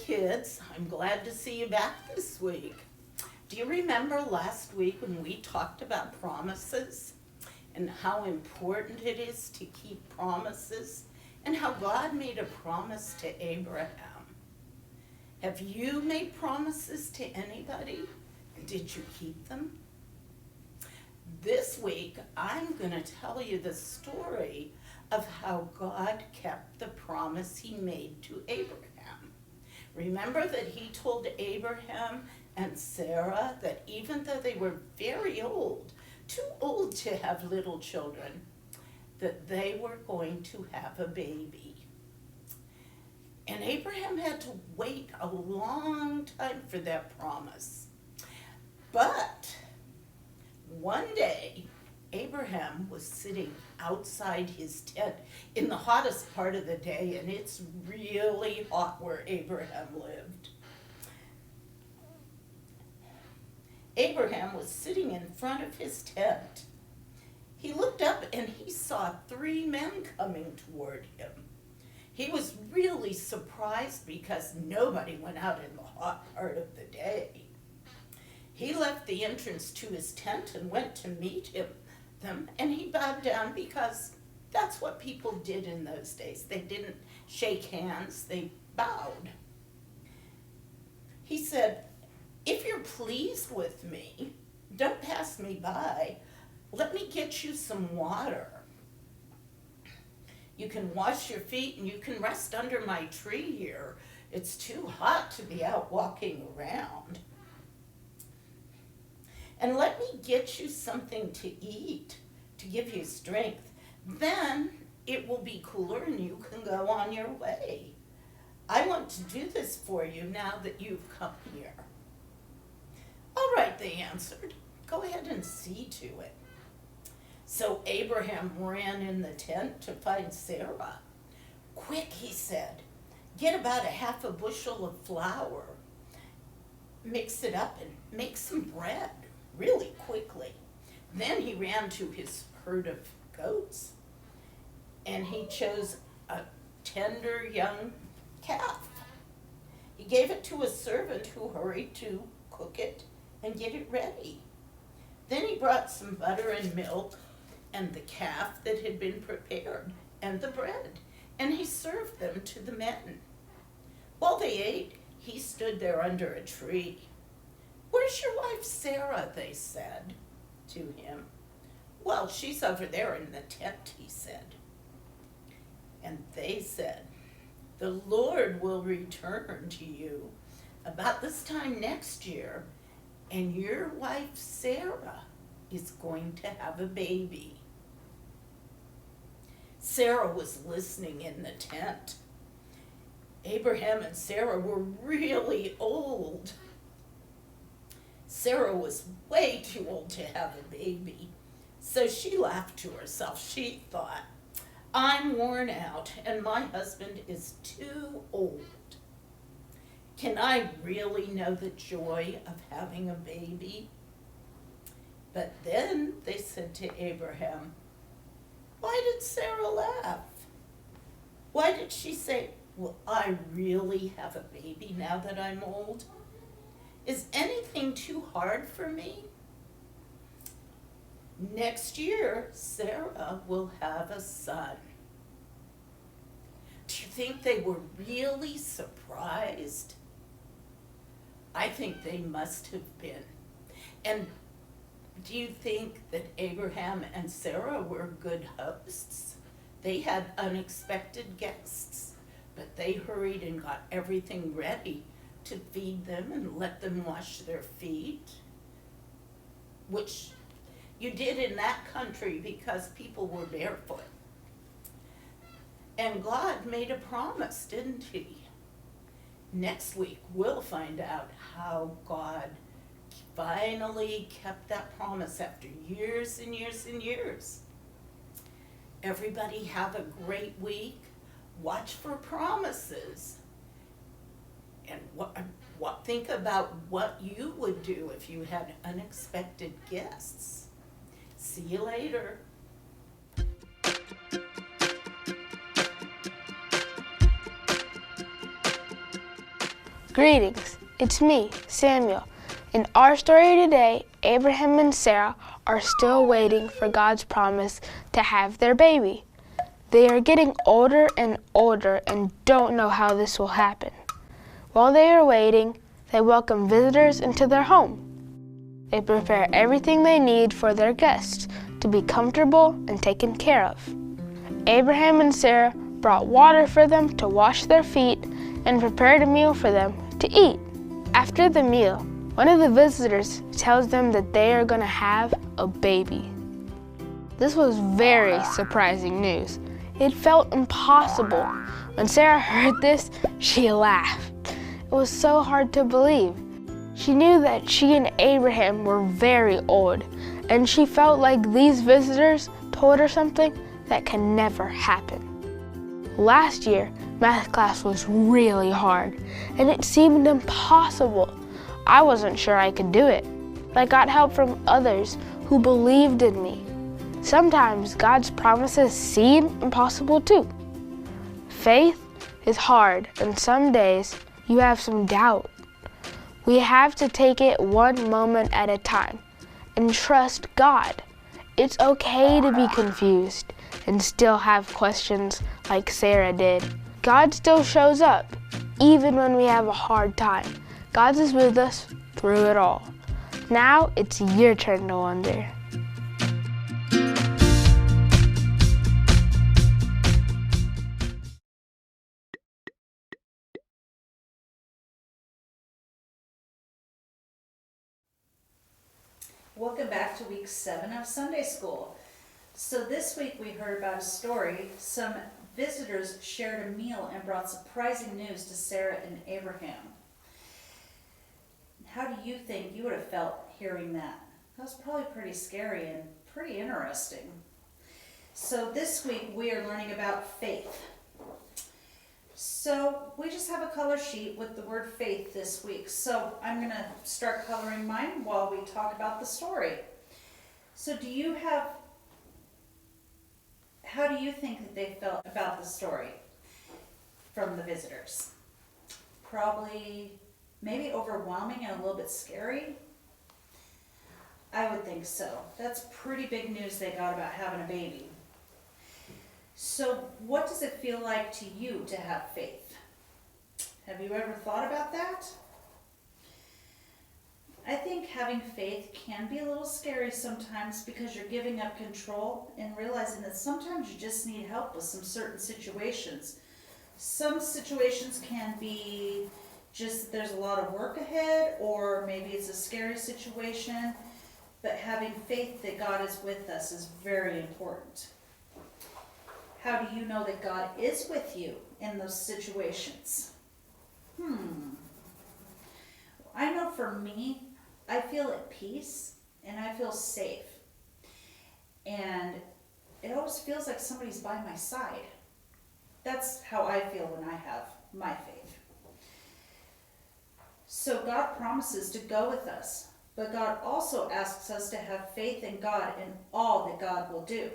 kids, I'm glad to see you back this week. Do you remember last week when we talked about promises and how important it is to keep promises and how God made a promise to Abraham? Have you made promises to anybody? Did you keep them? This week, I'm going to tell you the story of how God kept the promise he made to Abraham. Remember that he told Abraham and Sarah that even though they were very old, too old to have little children, that they were going to have a baby. And Abraham had to wait a long time for that promise. But one day, Abraham was sitting outside his tent in the hottest part of the day, and it's really hot where Abraham lived. Abraham was sitting in front of his tent. He looked up and he saw 3 men coming toward him. He was really surprised because nobody went out in the hot part of the day. He left the entrance to his tent and went to meet them, and he bowed down because that's what people did in those days. They didn't shake hands, they bowed. He said, "If you're pleased with me, don't pass me by. Let me get you some water. You can wash your feet and you can rest under my tree here. It's too hot to be out walking around. And let me get you something to eat to give you strength. Then it will be cooler and you can go on your way. I want to do this for you now that you've come here." "All right," they answered. "Go ahead and see to it." So Abraham ran in the tent to find Sarah. "Quick," he said, "get about a half a bushel of flour. Mix it up and make some bread really quickly." Then he ran to his herd of goats and he chose a tender young calf. He gave it to a servant who hurried to cook it and get it ready. Then he brought some butter and milk and the calf that had been prepared and the bread, and he served them to the men. While they ate, he stood there under a tree. "Where's your wife Sarah?" they said to him. "Well, she's over there in the tent," he said. And they said, "The Lord will return to you about this time next year, and your wife Sarah is going to have a baby." Sarah was listening in the tent. Abraham and Sarah were really old. Sarah was way too old to have a baby, so she laughed to herself. She thought, "I'm worn out and my husband is too old. Can I really know the joy of having a baby?" But then they said to Abraham, "Why did Sarah laugh? Why did she say, 'Will I really have a baby now that I'm old? Is anything too hard for me?' Next year, Sarah will have a son." Do you think they were really surprised? I think they must have been. And do you think that Abraham and Sarah were good hosts? They had unexpected guests, but they hurried and got everything ready to feed them and let them wash their feet, which you did in that country because people were barefoot. And God made a promise, didn't he? Next week, we'll find out how God finally kept that promise after years and years and years. Everybody have a great week. Watch for promises. And think about what you would do if you had unexpected guests. See you later. Greetings, it's me, Samuel. In our story today, Abraham and Sarah are still waiting for God's promise to have their baby. They are getting older and older and don't know how this will happen. While they are waiting, they welcome visitors into their home. They prepare everything they need for their guests to be comfortable and taken care of. Abraham and Sarah brought water for them to wash their feet and prepared a meal for them to eat. After the meal, one of the visitors tells them that they are going to have a baby. This was very surprising news. It felt impossible. When Sarah heard this, she laughed. It was so hard to believe. She knew that she and Abraham were very old, and she felt like these visitors told her something that can never happen. Last year, math class was really hard, and it seemed impossible. I wasn't sure I could do it, but I got help from others who believed in me. Sometimes God's promises seem impossible too. Faith is hard, and some days you have some doubt. We have to take it one moment at a time and trust God. It's okay to be confused and still have questions like Sarah did. God still shows up, even when we have a hard time. God is with us through it all. Now it's your turn to wonder. Welcome back to week 7 of Sunday School. So this week we heard about a story. Some visitors shared a meal and brought surprising news to Sarah and Abraham. How do you think you would have felt hearing that? That was probably pretty scary and pretty interesting. So this week we are learning about faith. So we just have a color sheet with the word faith this week. So I'm going to start coloring mine while we talk about the story. So how do you think that they felt about the story from the visitors? Probably maybe overwhelming and a little bit scary. I would think so. That's pretty big news they got about having a baby. So what does it feel like to you to have faith? Have you ever thought about that? I think having faith can be a little scary sometimes because you're giving up control and realizing that sometimes you just need help with some certain situations. Some situations can be just there's a lot of work ahead, or maybe it's a scary situation, but having faith that God is with us is very important. How do you know that God is with you in those situations? I know for me, I feel at peace and I feel safe. And it always feels like somebody's by my side. That's how I feel when I have my faith. So God promises to go with us, but God also asks us to have faith in God in all that God will do.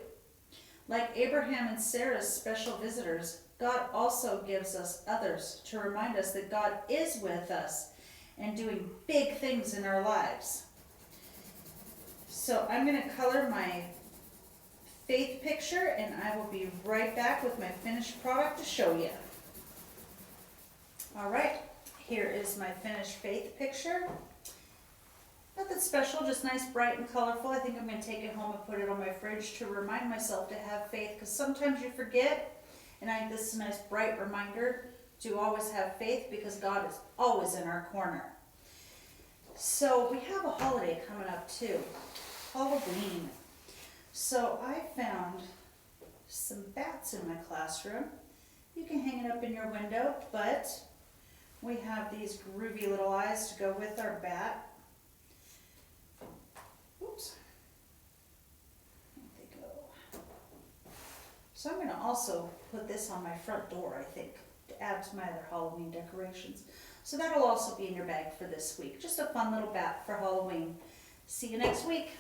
Like Abraham and Sarah's special visitors, God also gives us others to remind us that God is with us and doing big things in our lives. So I'm going to color my faith picture and I will be right back with my finished product to show you. All right, here is my finished faith picture. Nothing special, just nice, bright, and colorful. I think I'm going to take it home and put it on my fridge to remind myself to have faith, because sometimes you forget, and I think this is a nice, bright reminder to always have faith because God is always in our corner. So we have a holiday coming up too, Halloween. So I found some bats in my classroom. You can hang it up in your window, but we have these groovy little eyes to go with our bat. Oops. There they go. So I'm going to also put this on my front door, I think, to add to my other Halloween decorations. So that'll also be in your bag for this week. Just a fun little bat for Halloween. See you next week.